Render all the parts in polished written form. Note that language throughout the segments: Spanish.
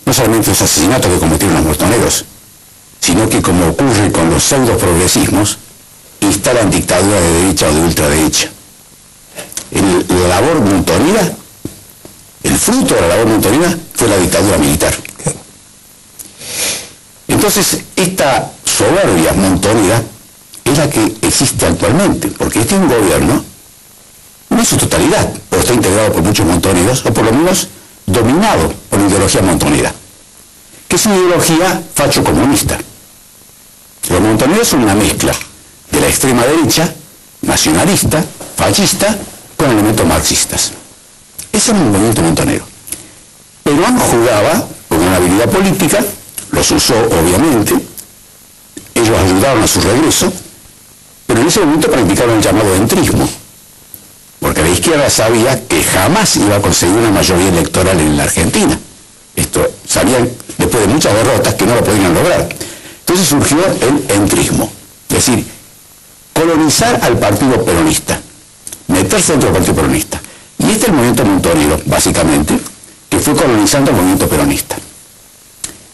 no solamente los asesinatos que cometieron los montoneros, sino que, como ocurre con los pseudo-progresismos, instalan dictadura de derecha o de ultraderecha. La labor montonera, el fruto de la labor montonera fue la dictadura militar. Entonces, esta soberbia montonera es la que existe actualmente, porque este es un gobierno, no en su totalidad, pero está integrado por muchos montoneros, o por lo menos dominado por la ideología montonera, que es una ideología facho-comunista. Los montoneros son una mezcla de la extrema derecha, nacionalista, fascista, con elementos marxistas. Ese es el movimiento montonero. Perón jugaba con una habilidad política, los usó obviamente, ellos ayudaron a su regreso, pero en ese momento practicaron el llamado entrismo, porque la izquierda sabía que jamás iba a conseguir una mayoría electoral en la Argentina. Esto sabían, después de muchas derrotas, que no lo podían lograr. Entonces surgió el entrismo, es decir, colonizar al partido peronista, meterse dentro del partido peronista. Y este es el movimiento montonero, básicamente, que fue colonizando el movimiento peronista.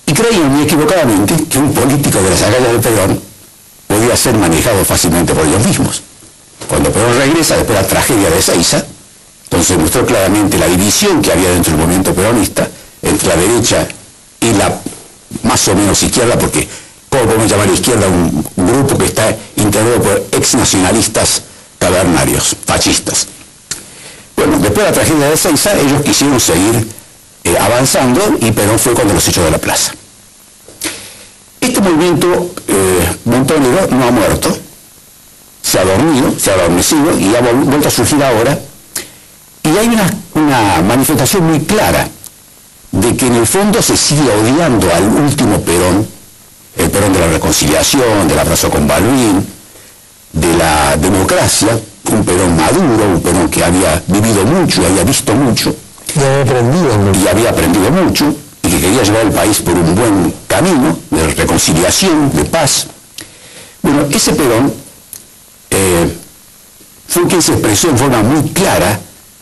Y creían muy equivocadamente que un político de las agallas de Perón podía ser manejado fácilmente por ellos mismos. Cuando Perón regresa, después de la tragedia de Ezeiza, entonces mostró claramente la división que había dentro del movimiento peronista, entre la derecha y la más o menos izquierda, porque ¿cómo podemos llamar a la izquierda un grupo que está integrado por exnacionalistas cavernarios, fascistas? Bueno, después de la tragedia de Ezeiza, ellos quisieron seguir avanzando, y Perón fue cuando los echó de la plaza. Este movimiento montonero no ha muerto, se ha dormido, se ha adormecido y ha vuelto a surgir ahora, y hay una manifestación muy clara de que en el fondo se sigue odiando al último Perón, el Perón de la reconciliación, del abrazo con Balbín, de la democracia, un Perón maduro, un Perón que había vivido mucho y había visto mucho, y había aprendido mucho, y que quería llevar el país por un buen camino de reconciliación, de paz. Bueno, ese Perón fue quien se expresó en forma muy clara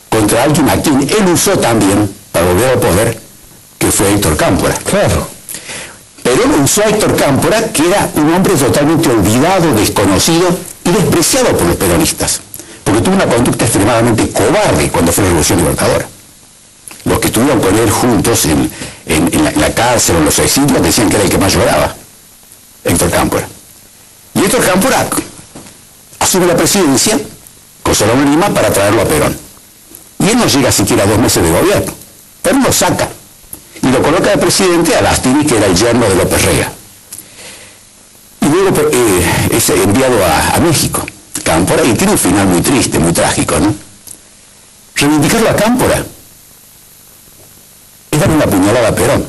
contra alguien a quien él usó también para volver al poder, que fue Héctor Cámpora. Claro. Perón usó a Héctor Cámpora, que era un hombre totalmente olvidado, desconocido y despreciado por los peronistas, porque tuvo una conducta extremadamente cobarde cuando fue la Revolución Libertadora. Los que estuvieron con él juntos en la cárcel o en los exilios decían que era el que más lloraba, Héctor Cámpora. Y Héctor Cámpora asume la presidencia con Solómez Lima para traerlo a Perón. Y él no llega siquiera a 2 meses de gobierno. Perón lo saca y lo coloca de presidente a Lastiri, que era el yerno de López Rega. Y luego es enviado a México, Cámpora, y tiene un final muy triste, muy trágico, ¿no? Reivindicarlo a Cámpora es dar una puñalada a Perón,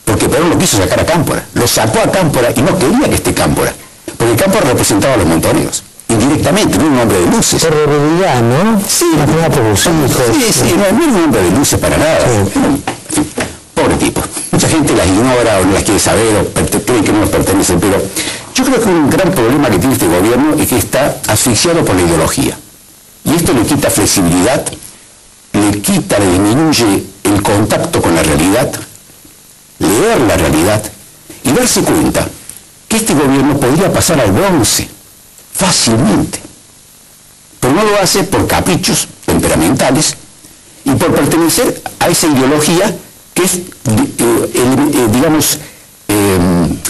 porque Perón lo quiso sacar a Cámpora, lo sacó a Cámpora y no quería que esté Cámpora, porque Cámpora representaba a los montoneros, indirectamente, no era un hombre de luces. Por debilidad, ¿no? Sí, por sus hijos. Sí, no era un hombre de luces para nada. Sí. En fin, pobre tipo. Mucha gente las ignora o no las quiere saber o cree que no nos pertenecen, pero yo creo que un gran problema que tiene este gobierno es que está asfixiado por la ideología. Y esto le quita flexibilidad, le disminuye el contacto con la realidad, leer la realidad y darse cuenta que este gobierno podría pasar al bronce fácilmente, pero no lo hace por caprichos temperamentales y por pertenecer a esa ideología que es, digamos,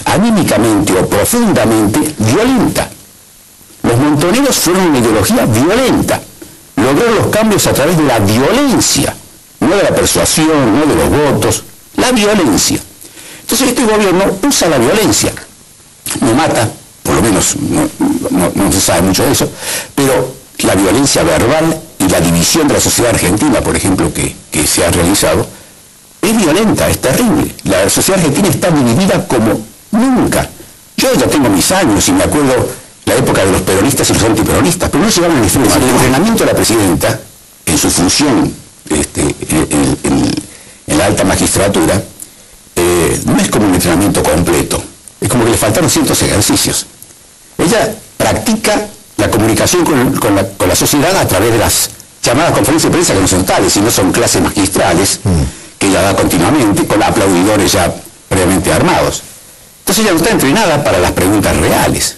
anímicamente o profundamente violenta. Los montoneros fueron una ideología violenta, lograron los cambios a través de la violencia, no de la persuasión, no de los votos, la violencia. Entonces este gobierno usa la violencia, no mata, por lo menos no se sabe mucho de eso, pero la violencia verbal y la división de la sociedad argentina, por ejemplo, que se ha realizado, es violenta, es terrible. La sociedad argentina está dividida como nunca. Yo ya tengo mis años y me acuerdo la época de los peronistas y los antiperonistas, pero no llegaron al extremo. El entrenamiento de la presidenta, en su función en la alta magistratura, no es como un entrenamiento completo, es como que le faltaron ciertos ejercicios. Ella practica la comunicación con la sociedad a través de las llamadas conferencias de prensa, que no son tales, sino son clases magistrales, que ella da continuamente, con aplaudidores ya previamente armados. Entonces ella no está entrenada para las preguntas reales,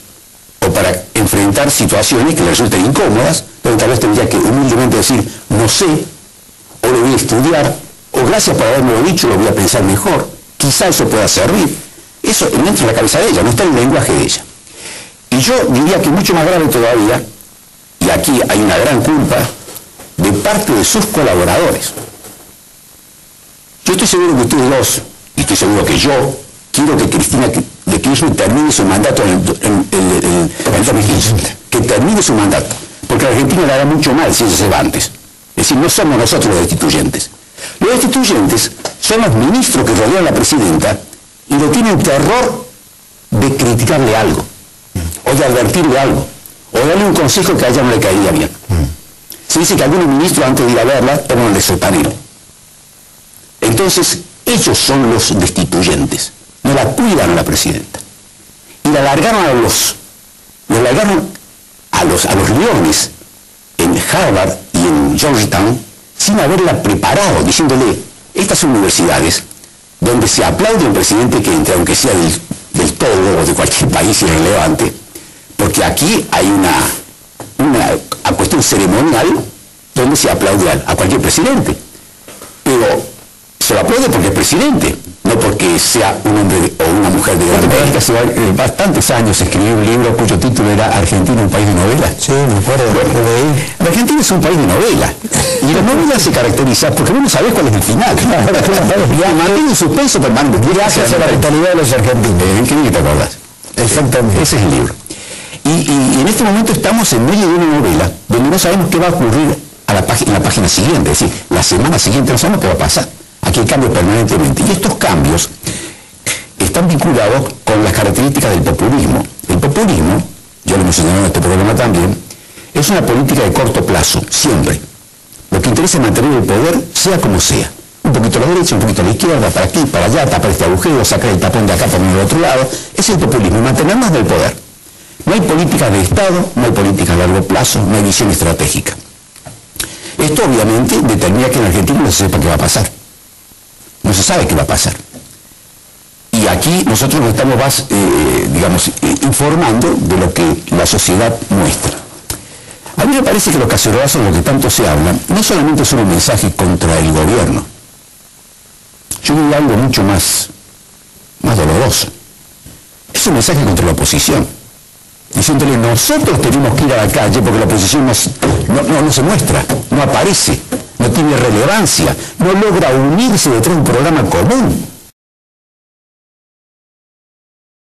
o para enfrentar situaciones que le resulten incómodas, donde tal vez tendría que humildemente decir, no sé, o lo voy a estudiar, o gracias por haberme lo dicho, lo voy a pensar mejor, quizá eso pueda servir. Eso no entra en la cabeza de ella, no está en el lenguaje de ella. Y yo diría que mucho más grave todavía, y aquí hay una gran culpa, de parte de sus colaboradores. Yo estoy seguro que ustedes dos, y estoy seguro que yo, quiero que Cristina de Kirchner termine su mandato en el 2015, que termine su mandato, porque a Argentina le hará mucho mal si ella se va antes. Es decir, no somos nosotros los destituyentes. Los destituyentes son los ministros que rodean a la presidenta y le tienen terror de criticarle algo, o de advertirle algo, o darle un consejo que a ella no le caería bien. Se dice que algunos ministros antes de ir a verla toman el sotanero. Entonces, ellos son los destituyentes. No la cuidan a la presidenta. Y la largaron a los leones en Harvard y en Georgetown sin haberla preparado, diciéndole, estas son universidades donde se aplaude a un presidente que entre, aunque sea del todo o de cualquier país irrelevante, porque aquí hay una cuestión ceremonial donde se aplaude a cualquier presidente. Pero se lo aplaude porque es presidente, no porque sea un hombre o una mujer de gran América. Hace bastantes años escribí un libro cuyo título era Argentina, un país de novela. Sí, me acuerdo. Bueno, Argentina es un país de novela. Y la novela se caracteriza porque vos no sabés cuál es el final. Mantiene un suspenso permanente. Gracias a la mentalidad de los argentinos. ¿Qué bien que te acordás? Exactamente. Ese es el libro. Y en este momento estamos en medio de una novela donde no sabemos qué va a ocurrir en la página siguiente. Es decir, la semana siguiente no sabemos qué va a pasar. Aquí hay cambios permanentemente. Y estos cambios están vinculados con las características del populismo. El populismo, yo lo mencioné en este programa también, es una política de corto plazo, siempre. Lo que interesa es mantener el poder, sea como sea. Un poquito a la derecha, un poquito a la izquierda, para aquí, para allá, tapar este agujero, sacar el tapón de acá, ponerlo del otro lado. Es el populismo, mantenernos del poder. No hay políticas de Estado, no hay políticas a largo plazo, no hay visión estratégica. Esto obviamente determina que en Argentina no se sepa qué va a pasar. No se sabe qué va a pasar. Y aquí nosotros nos estamos más, informando de lo que la sociedad muestra. A mí me parece que los cacerolazos de los que tanto se habla no solamente son un mensaje contra el gobierno. Yo diría algo mucho más doloroso. Es un mensaje contra la oposición. Diciéndole, nosotros tenemos que ir a la calle porque la oposición no se muestra, no aparece, no tiene relevancia, no logra unirse detrás de un programa común.